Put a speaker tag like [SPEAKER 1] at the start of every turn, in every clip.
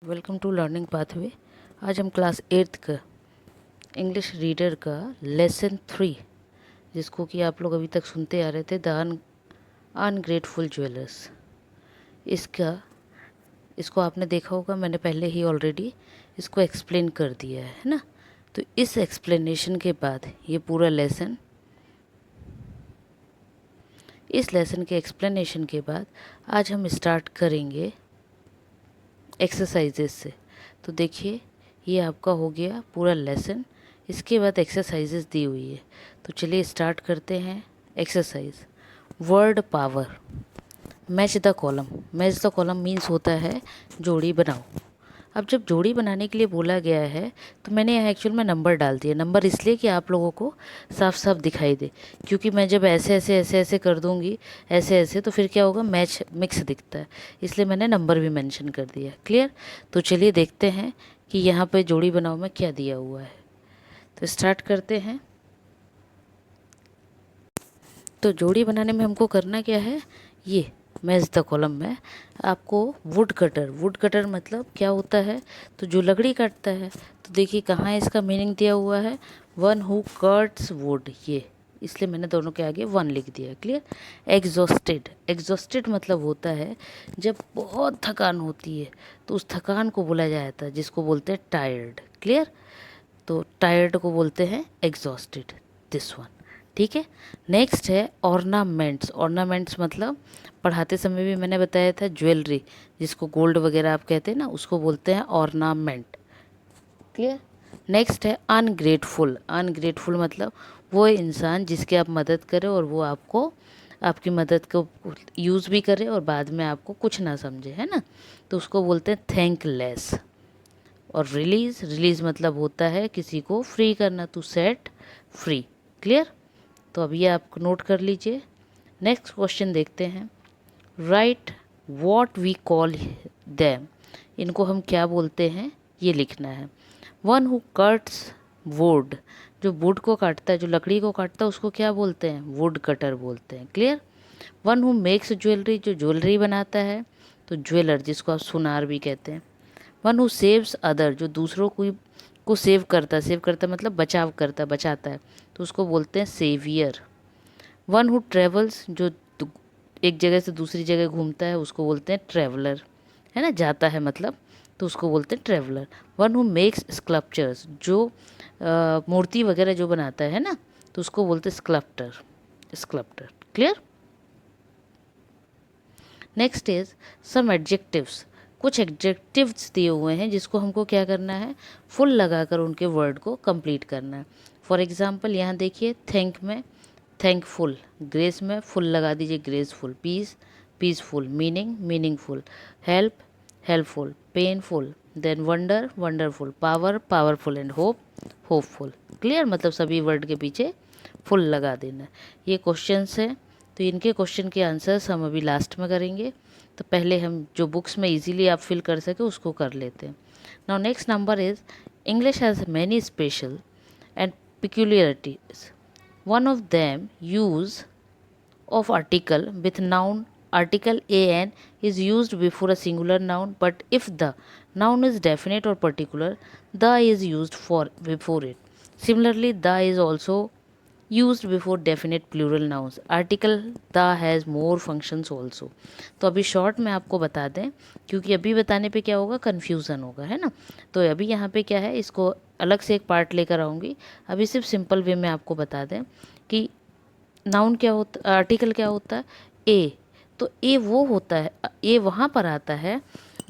[SPEAKER 1] Welcome to learning pathway. आज हम class 8th का इंग्लिश रीडर का लेसन 3, जिसको कि आप लोग अभी तक सुनते आ रहे थे, द अनग्रेटफुल ज्वेलर्स, इसको आपने देखा होगा। मैंने पहले ही ऑलरेडी इसको एक्सप्लेन कर दिया है ना। तो इस एक्सप्लेनेशन के बाद ये पूरा लेसन, इस लेसन के एक्सप्लेनेशन के बाद आज हम स्टार्ट करेंगे एक्सरसाइजेस से। तो देखिए, ये आपका हो गया पूरा लेसन। इसके बाद एक्सरसाइजेस दी हुई है। तो चलिए स्टार्ट करते हैं। Exercise word power. Match the column. Match the column means होता है जोड़ी बनाओ। अब जब जोड़ी बनाने के लिए बोला गया है तो मैंने यहाँ एक्चुअल में नंबर डाल दिया। नंबर इसलिए कि आप लोगों को साफ साफ दिखाई दे, क्योंकि मैं जब ऐसे कर दूँगी ऐसे तो फिर क्या होगा, मैच मिक्स दिखता है, इसलिए मैंने नंबर भी मेंशन कर दिया। क्लियर? तो चलिए देखते हैं कि यहाँ पे जोड़ी बनाओ में क्या दिया हुआ है। तो स्टार्ट करते हैं। तो जोड़ी बनाने में हमको करना क्या है, ये मैच द कॉलम में आपको वुड कटर मतलब क्या होता है, तो जो लकड़ी काटता है। तो देखिए कहाँ इसका मीनिंग दिया हुआ है, वन हु कट्स वुड, ये इसलिए मैंने दोनों के आगे वन लिख दिया। क्लियर? एग्जॉस्टेड मतलब होता है जब बहुत थकान होती है तो उस थकान को बोला जाता है, जिसको बोलते हैं टायर्ड। क्लियर? तो टायर्ड को बोलते हैं एग्जॉस्टेड, दिस वन। ठीक है। नेक्स्ट है ऑर्नामेंट्स। ऑर्नामेंट्स मतलब पढ़ाते समय भी मैंने बताया था, ज्वेलरी, जिसको गोल्ड वगैरह आप कहते हैं ना, उसको बोलते हैं ऑर्नामेंट। क्लियर? नेक्स्ट है अनग्रेटफुल। अनग्रेटफुल मतलब वो इंसान जिसकी आप मदद करें और वो आपको, आपकी मदद को यूज़ भी करे और बाद में आपको कुछ ना समझे, है ना, तो उसको बोलते हैं थैंकलेस। और रिलीज़ मतलब होता है किसी को फ्री करना, टू सेट फ्री। क्लियर? तो अब ये आप नोट कर लीजिए। नेक्स्ट क्वेश्चन देखते हैं। Write what we call them. इनको हम क्या बोलते हैं, ये लिखना है। वन हु कट्स वुड, जो वुड को काटता है, जो लकड़ी को काटता है, उसको क्या बोलते हैं, वुड कटर बोलते हैं। Clear? One who makes jewellery, जो ज्वेलरी बनाता है, तो ज्वेलर, जिसको आप सुनार भी कहते हैं। वन हु सेव्स अदर, जो दूसरों को सेव करता मतलब बचाव करता, बचाता है, तो उसको बोलते हैं सेवियर। वन हु ट्रेवल्स, जो एक जगह से दूसरी जगह घूमता है, उसको बोलते हैं ट्रेवलर, है ना, जाता है मतलब, तो उसको बोलते हैं traveller. One who makes sculptures, जो मूर्ति वगैरह जो बनाता है ना, तो उसको बोलते हैं sculptor. Clear? Next is some adjectives. कुछ एडजेक्टिव्स दिए हुए हैं जिसको हमको क्या करना है, फुल लगाकर उनके वर्ड को कंप्लीट करना है। फॉर एग्जांपल यहाँ देखिए, थैंक में थैंकफुल, ग्रेस में फुल लगा दीजिए, graceful. Peace peaceful, meaning meaningful, help helpful, painful, then wonder wonderful, power powerful and hope hopeful. Clear? मतलब सभी वर्ड के पीछे फुल लगा देना। ये क्वेश्चंस हैं, तो इनके क्वेश्चन के आंसर्स हम अभी लास्ट में करेंगे। तो पहले हम जो बुक्स में इजीली आप फिल कर सके उसको कर लेते हैं। Now next number is English has many special and peculiarities. One of them use of article with noun. Article an is used before a singular noun, but if the noun is definite or particular, the is used for before it. Similarly, the is also used before definite plural nouns. Article the has more functions also. तो अभी short में आपको बता दें, क्योंकि अभी बताने पे क्या होगा, कन्फ्यूज़न होगा, है ना। तो अभी यहाँ पे क्या है, इसको अलग से एक पार्ट लेकर आऊँगी। अभी सिर्फ सिंपल वे में आपको बता दें कि नाउन क्या होता, आर्टिकल क्या होता है, ए। तो ए वो होता है, ए वहाँ पर आता है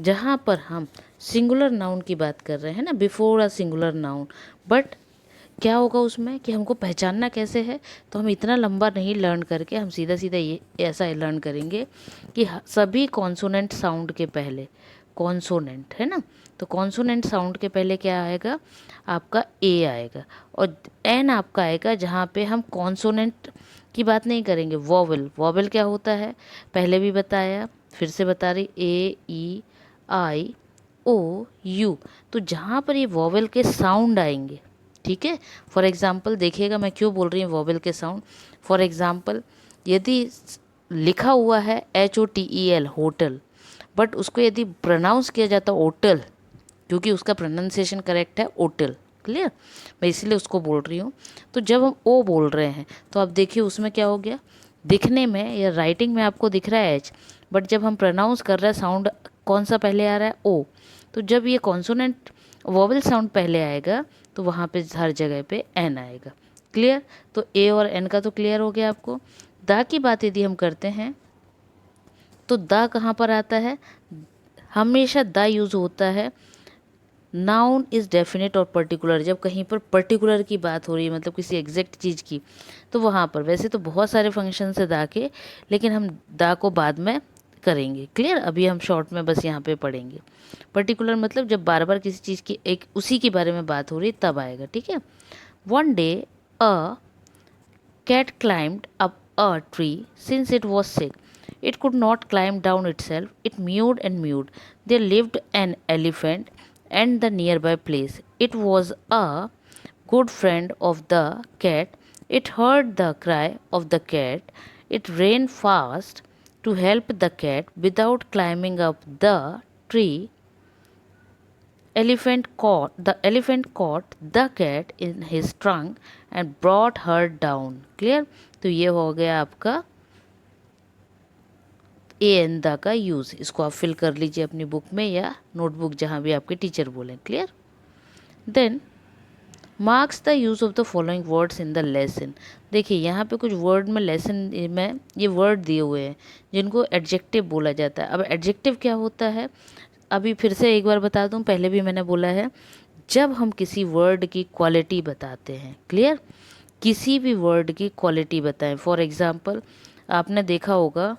[SPEAKER 1] जहाँ पर हम सिंगुलर नाउन की बात कर रहे हैं ना, before a singular noun. But क्या होगा उसमें कि हमको पहचानना कैसे है, तो हम इतना लंबा नहीं लर्न करके हम सीधा सीधा ये ऐसा लर्न करेंगे कि सभी कॉन्सोनेंट साउंड के पहले, कॉन्सोनेंट है ना, तो कॉन्सोनेंट साउंड के पहले क्या आएगा, आपका ए आएगा, और एन आपका आएगा जहाँ पे हम कॉन्सोनेंट की बात नहीं करेंगे। वॉवल, वॉवल क्या होता है, पहले भी बताया, फिर से बता रही, ए ई आई ओ यू। तो जहाँ पर ये वॉवल के साउंड आएंगे, ठीक है। फॉर एग्जाम्पल देखिएगा मैं क्यों बोल रही हूँ वॉवल के साउंड। फॉर एग्जाम्पल यदि लिखा हुआ है HOTEL, होटल, बट उसको यदि प्रोनाउंस किया जाता है होटल, क्योंकि उसका प्रोनाउंसिएशन करेक्ट है ओटल। क्लियर, मैं इसीलिए उसको बोल रही हूँ। तो जब हम ओ बोल रहे हैं तो आप देखिए उसमें क्या हो गया, दिखने में या राइटिंग में आपको दिख रहा है एच, बट जब हम प्रोनाउंस कर रहे हैं साउंड कौन सा पहले आ रहा है, ओ। तो जब ये कॉन्सोनेंट वोवेल साउंड पहले आएगा तो वहाँ पे हर जगह पे एन आएगा। क्लियर, तो ए और एन का तो क्लियर हो गया आपको। दा की बात यदि हम करते हैं तो दा कहाँ पर आता है, हमेशा दा यूज़ होता है नाउन इज़ डेफिनेट और पर्टिकुलर, जब कहीं पर पर्टिकुलर की बात हो रही है मतलब किसी एग्जैक्ट चीज़ की, तो वहाँ पर वैसे तो बहुत सारे फंक्शन है दा के, लेकिन हम दा को बाद में करेंगे। क्लियर, अभी हम शॉर्ट में बस यहाँ पे पढ़ेंगे। पर्टिकुलर मतलब जब बार बार किसी चीज़ की एक उसी के बारे में बात हो रही तब आएगा। ठीक है, one day a cat climbed up a tree since it was sick. It could not climb down itself. It mewed and mewed. There lived an elephant and the nearby place. It was a good friend of the cat. It heard the cry of the cat. It ran fast to help the cat without climbing up the tree. The elephant caught the cat in his trunk and brought her down. Clear, तो ये हो गया आपका A N दा का use. इसको आप fill कर लीजिए अपनी बुक में या नोटबुक जहाँ भी आपके टीचर बोलें। Clear, then marks the use of the following words in the lesson. देखिए यहाँ पे कुछ वर्ड में लेसन में ये वर्ड दिए हुए हैं जिनको एडजेक्टिव बोला जाता है। अब एडजेक्टिव क्या होता है, अभी फिर से एक बार बता दूं, पहले भी मैंने बोला है, जब हम किसी वर्ड की क्वालिटी बताते हैं। क्लियर, किसी भी वर्ड की क्वालिटी बताएं। फॉर एग्जांपल आपने देखा होगा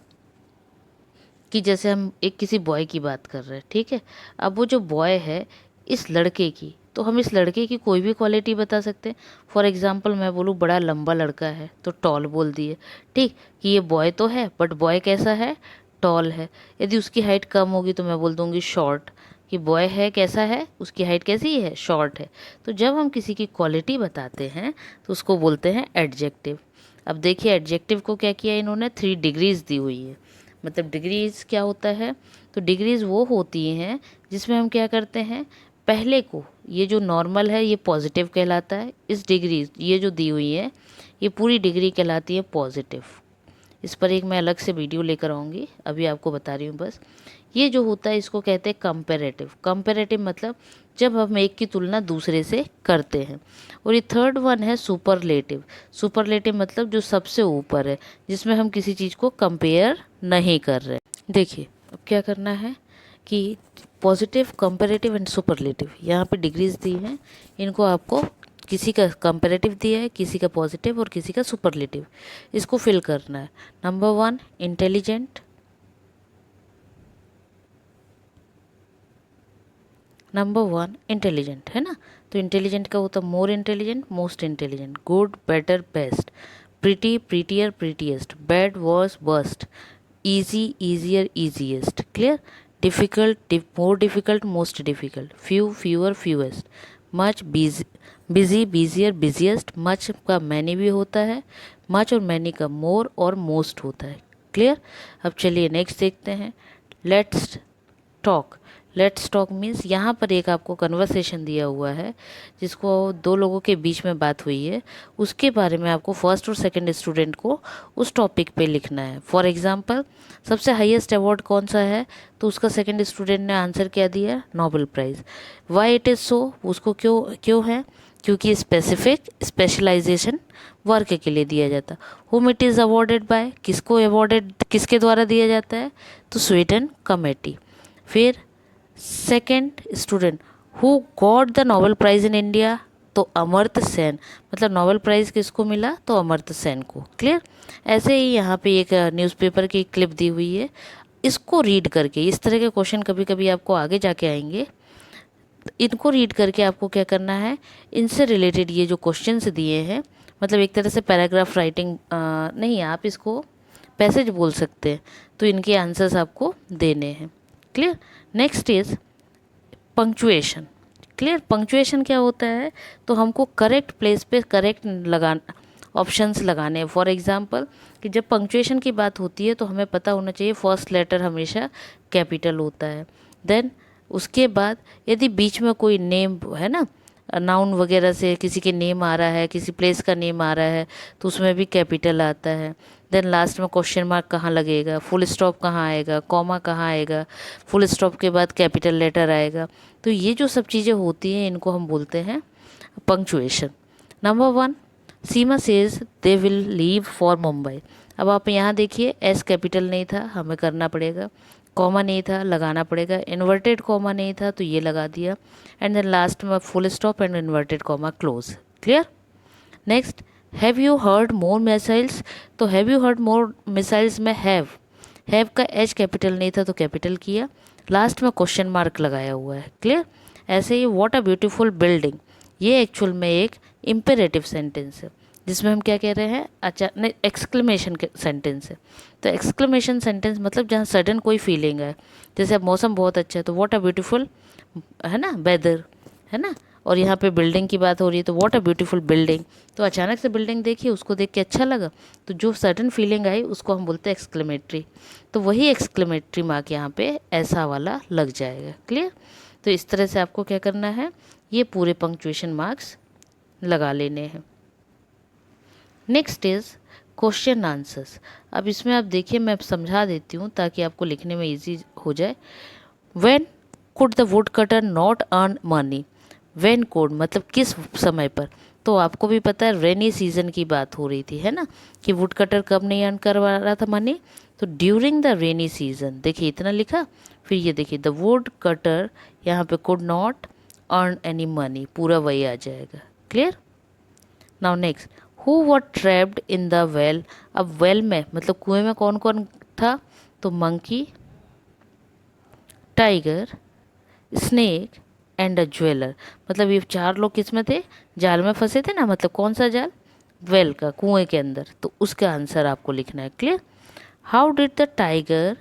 [SPEAKER 1] कि जैसे हम एक किसी बॉय की बात कर रहे हैं, ठीक है, अब वो जो बॉय है इस लड़के की, तो हम इस लड़के की कोई भी क्वालिटी बता सकते हैं। फॉर एग्जांपल मैं बोलूँ बड़ा लंबा लड़का है तो टॉल बोल दिए, ठीक, कि ये बॉय तो है बट बॉय कैसा है, टॉल है। यदि उसकी हाइट कम होगी तो मैं बोल दूँगी शॉर्ट, कि बॉय है कैसा है, उसकी हाइट कैसी है, शॉर्ट है। तो जब हम किसी की क्वालिटी बताते हैं तो उसको बोलते हैं एडजेक्टिव। अब देखिए एडजेक्टिव को क्या किया इन्होंने, 3 डिग्रीज दी हुई है। मतलब डिग्रीज क्या होता है, तो डिग्रीज वो होती हैं जिसमें हम क्या करते हैं, पहले को, ये जो नॉर्मल है ये पॉजिटिव कहलाता है, इस डिग्री ये जो दी हुई है ये पूरी डिग्री कहलाती है पॉजिटिव। इस पर एक मैं अलग से वीडियो लेकर आऊँगी, अभी आपको बता रही हूँ बस। ये जो होता है इसको कहते हैं कंपैरेटिव। कंपैरेटिव मतलब जब हम एक की तुलना दूसरे से करते हैं। और ये थर्ड वन है सुपरलेटिव। सुपरलेटिव मतलब जो सबसे ऊपर है, जिसमें हम किसी चीज़ को कंपेयर नहीं कर रहे। देखिए अब क्या करना है कि पॉजिटिव, कंपैरेटिव एंड सुपरलेटिव, यहाँ पे डिग्रीज दी हैं, इनको आपको किसी का कंपैरेटिव दिया है, किसी का पॉजिटिव और किसी का सुपरलेटिव, इसको फिल करना है। नंबर 1 इंटेलिजेंट, नंबर 1 इंटेलिजेंट है ना, तो इंटेलिजेंट का होता है more intelligent, most intelligent, good, better, best, pretty, prettier, prettiest, bad, worse, worst, easy, easier, easiest. Clear, difficult, more difficult, most difficult, few, fewer, fewest, much, busy, busy, busier, busiest, much का many भी होता है, much और many का more और most होता है। Clear, अब चलिए नेक्स्ट देखते हैं, let's talk. Let's talk means यहाँ पर एक आपको कन्वर्सेशन दिया हुआ है जिसको 2 लोगों के बीच में बात हुई है, उसके बारे में आपको फर्स्ट और सेकंड स्टूडेंट को उस टॉपिक पे लिखना है। फॉर एग्जांपल सबसे हाईएस्ट अवार्ड कौन सा है, तो उसका सेकंड स्टूडेंट ने आंसर क्या दिया, Nobel prize. Why it is so, उसको क्यों क्यों है, क्योंकि स्पेसिफिक स्पेशलाइजेशन वर्क के लिए दिया जाता। हुम इट इज़ अवॉर्डेड बाय, किसको अवॉर्डेड किसके द्वारा दिया जाता है, तो स्वीडन कमेटी। फिर second student, who got the Nobel prize in India, तो अमर्त्य सेन, मतलब नोबेल प्राइज़ किसको मिला, तो अमर्त्य सेन को। क्लियर, ऐसे ही यहाँ पे एक न्यूज़पेपर की क्लिप दी हुई है, इसको रीड करके, इस तरह के क्वेश्चन कभी कभी आपको आगे जाके आएंगे, इनको रीड करके आपको क्या करना है, इनसे रिलेटेड ये जो क्वेश्चंस दिए हैं, मतलब एक तरह से पैराग्राफ राइटिंग नहीं, आप इसको पैसेज बोल सकते हैं, तो इनके आंसर्स आपको देने हैं। Clear, next is punctuation. Clear, punctuation क्या होता है, तो हमको करेक्ट प्लेस पे करेक्ट लगाना, ऑप्शंस लगाने हैं। फॉर एग्जांपल कि जब पंक्चुएशन की बात होती है तो हमें पता होना चाहिए फर्स्ट लेटर हमेशा कैपिटल होता है, देन उसके बाद यदि बीच में कोई नेम है ना, नाउन वगैरह से किसी के नेम आ रहा है, किसी प्लेस का नेम आ रहा है, तो उसमें भी कैपिटल आता है। देन लास्ट में क्वेश्चन मार्क कहाँ लगेगा, फुल स्टॉप कहाँ आएगा, कॉमा कहाँ आएगा, फुल स्टॉप के बाद कैपिटल लेटर आएगा। तो ये जो सब चीज़ें होती हैं इनको हम बोलते हैं punctuation. Number 1, Seema says they will leave for Mumbai. अब आप यहाँ देखिए, एस कैपिटल नहीं था, हमें करना पड़ेगा। कॉमा नहीं था, लगाना पड़ेगा। इन्वर्टेड कॉमा नहीं था तो ये लगा दिया। एंड देन लास्ट में full stop and inverted comma close. Clear. Next, have you heard more missiles. तो have you heard more missiles में हैव का एच कैपिटल नहीं था तो कैपिटल किया, लास्ट में क्वेश्चन मार्क लगाया हुआ है। क्लियर। ऐसे ही व्हाट अ ब्यूटीफुल बिल्डिंग, ये एक्चुअल में एक इम्पेरेटिव सेंटेंस है जिसमें हम क्या कह रहे हैं, अच्छा नहीं, एक्सक्लेमेशन सेंटेंस है। तो एक्सक्लेमेशन सेंटेंस मतलब जहाँ सडन कोई फीलिंग है, जैसे अब मौसम बहुत अच्छा है तो व्हाट अ ब्यूटीफुल, है ना, वेदर, है ना। और यहाँ पे बिल्डिंग की बात हो रही है तो व्हाट अ ब्यूटीफुल बिल्डिंग। तो अचानक से बिल्डिंग देखी, उसको देख के अच्छा लगा, तो जो सडन फीलिंग आई उसको हम बोलते हैं एक्सक्लेमेटरी। तो वही एक्सक्लेमेटरी मार्क यहाँ पे ऐसा वाला लग जाएगा। क्लियर। तो इस तरह से आपको क्या करना है, ये पूरे पंक्चुएशन मार्क्स लगा लेने हैं। Next is question answers. अब इसमें आप देखिए, मैं समझा देती हूँ ताकि आपको लिखने में इजी हो जाए। When could the wood cutter not earn money. When could मतलब किस समय पर, तो आपको भी पता है रेनी सीजन की बात हो रही थी, है ना, कि वुड कटर कब नहीं अर्न करवा रहा था मनी, तो ड्यूरिंग द रेनी सीजन। देखिए इतना लिखा, फिर ये देखिए द वुड कटर, यहाँ पे could not earn any money, पूरा वही आ जाएगा। Clear. Now next, who were trapped in the well. अब वेल में मतलब कुएं में कौन कौन था, तो monkey, tiger, snake and a jeweller. मतलब ये चार लोग किस में थे, जाल में फंसे थे ना, मतलब कौन सा जाल, वेल का, कुएं के अंदर। तो उसका आंसर आपको लिखना है। Clear. How did the tiger,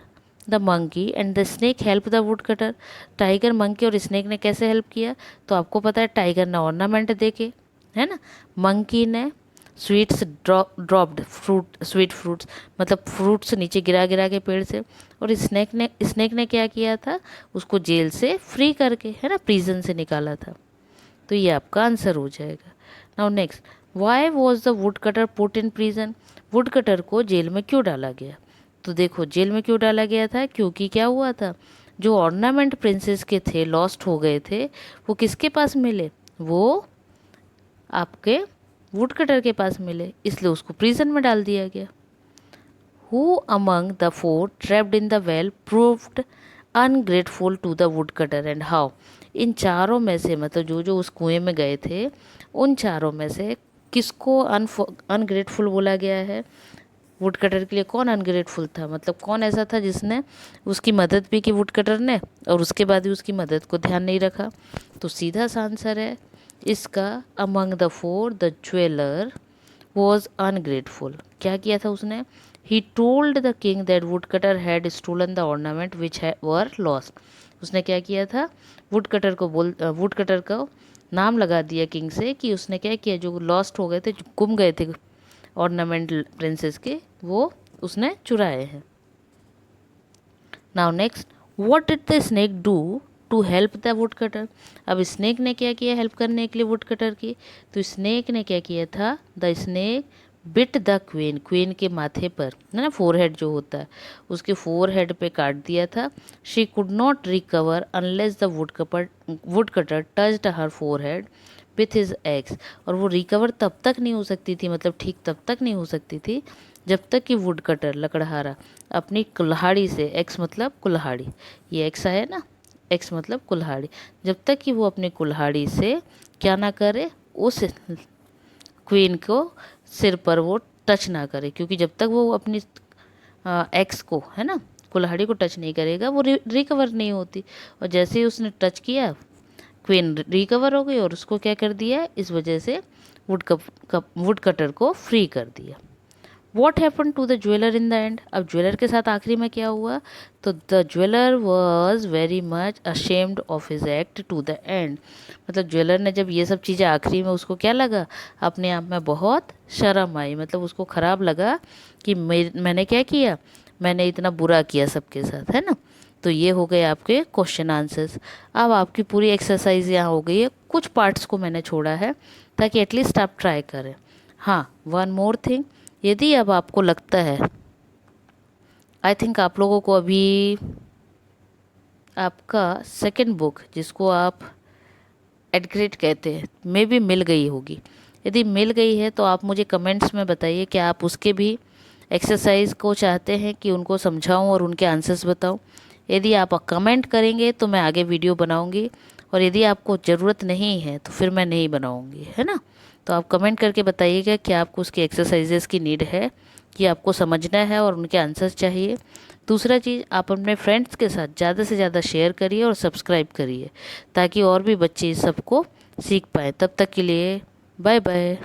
[SPEAKER 1] the monkey and the snake help the would cutter. Tiger, monkey और स्नेक ने कैसे हेल्प किया, तो आपको पता है टाइगर ने ऑर्नामेंट देके, है ना, मंकी ने sweets dropped fruit, sweet fruits मतलब फ्रूट्स नीचे गिरा गिरा के पेड़ से, और स्नेक ने क्या किया था, उसको जेल से फ्री करके, है ना, प्रिजन से निकाला था। तो ये आपका आंसर हो जाएगा। Now next, why was the wood cutter put in prison. Would cutter को जेल में क्यों डाला गया, तो देखो जेल में क्यों डाला गया था, क्योंकि क्या हुआ था, जो ऑर्नामेंट प्रिंसेस के थे, लॉस्ट हो गए थे, वो किसके पास मिले, वो आपके वुड कटर के पास मिले, इसलिए उसको प्रिजन में डाल दिया गया। Who among the four trapped in the well proved ungrateful to the would cutter and how. इन चारों में से मतलब जो जो उस कुएं में गए थे, उन चारों में से किसको अनग्रेटफुल बोला गया है, वुड कटर के लिए कौन अनग्रेटफुल था, मतलब कौन ऐसा था जिसने उसकी मदद भी की वुड कटर ने, और उसके बाद भी उसकी मदद को ध्यान नहीं रखा। तो सीधा सा आंसर है इसका, among the four the jeweller was ungrateful. क्या किया था उसने, he told the king that wood cutter had stolen the ornament which were lost. उसने क्या किया था, वुड कटर का नाम लगा दिया किंग से, कि उसने क्या किया, जो लॉस्ट हो गए थे, जो गुम गए थे ऑर्नामेंट प्रिंसेस के, वो उसने चुराए हैं। Now next, what did the snake do to help the would cutter. अब स्नेक ने क्या किया हेल्प करने के लिए वुड कटर की, तो स्नेक ने क्या किया था, the snake bit the queen, queen के माथे पर, है ना, फोरहेड जो होता है, उसके फोरहेड पे काट दिया था। She could not recover unless the wood cutter touched her forehead with his ex. और वो रिकवर तब तक नहीं हो सकती थी, मतलब ठीक तब तक नहीं हो सकती थी जब तक कि वुड कटर, लकड़हारा, अपनी कुल्हाड़ी से, एक्स मतलब कुल्हाड़ी, ये एक्स है ना, एक्स मतलब कुल्हाड़ी, जब तक कि वो अपनी कुल्हाड़ी से क्या ना करे, उस क्वीन को सिर पर वो टच ना करे, क्योंकि जब तक वो अपनी एक्स को, है ना, कुल्हाड़ी को टच नहीं करेगा वो रिकवर नहीं होती। और जैसे ही उसने टच किया, क्वीन रिकवर हो गई और उसको क्या कर दिया, इस वजह से वुड कटर को फ्री कर दिया। What happen to the jeweller in the end. अब ज्वेलर के साथ आखिरी में क्या हुआ, तो the jeweller was very much ashamed of his act to the end. मतलब ज्वेलर ने जब ये सब चीज़ें आखिरी में, उसको क्या लगा, अपने आप में बहुत शर्म आई, मतलब उसको ख़राब लगा कि मैंने क्या किया, मैंने इतना बुरा किया सबके साथ, है ना। तो ये हो गए आपके क्वेश्चन आंसर्स। अब आपकी पूरी एक्सरसाइज यहाँ हो गई है, कुछ पार्ट्स को मैंने छोड़ा है ताकि एटलीस्ट आप ट्राई करें। हाँ, वन मोर थिंग, यदि अब आपको लगता है, आई थिंक आप लोगों को अभी आपका सेकंड बुक जिसको आप एडग्रेड कहते हैं मे भी मिल गई होगी। यदि मिल गई है तो आप मुझे कमेंट्स में बताइए कि आप उसके भी एक्सरसाइज को चाहते हैं कि उनको समझाऊं और उनके आंसर्स बताऊं। यदि आप कमेंट करेंगे तो मैं आगे वीडियो बनाऊंगी, और यदि आपको ज़रूरत नहीं है तो फिर मैं नहीं बनाऊंगी, है ना। तो आप कमेंट करके बताइएगा कि आपको उसकी एक्सरसाइजेस की नीड है, कि आपको समझना है और उनके आंसर्स चाहिए। दूसरा चीज़, आप अपने फ्रेंड्स के साथ ज़्यादा से ज़्यादा शेयर करिए और सब्सक्राइब करिए ताकि और भी बच्चे इस सबको सीख पाएँ। तब तक के लिए बाय बाय।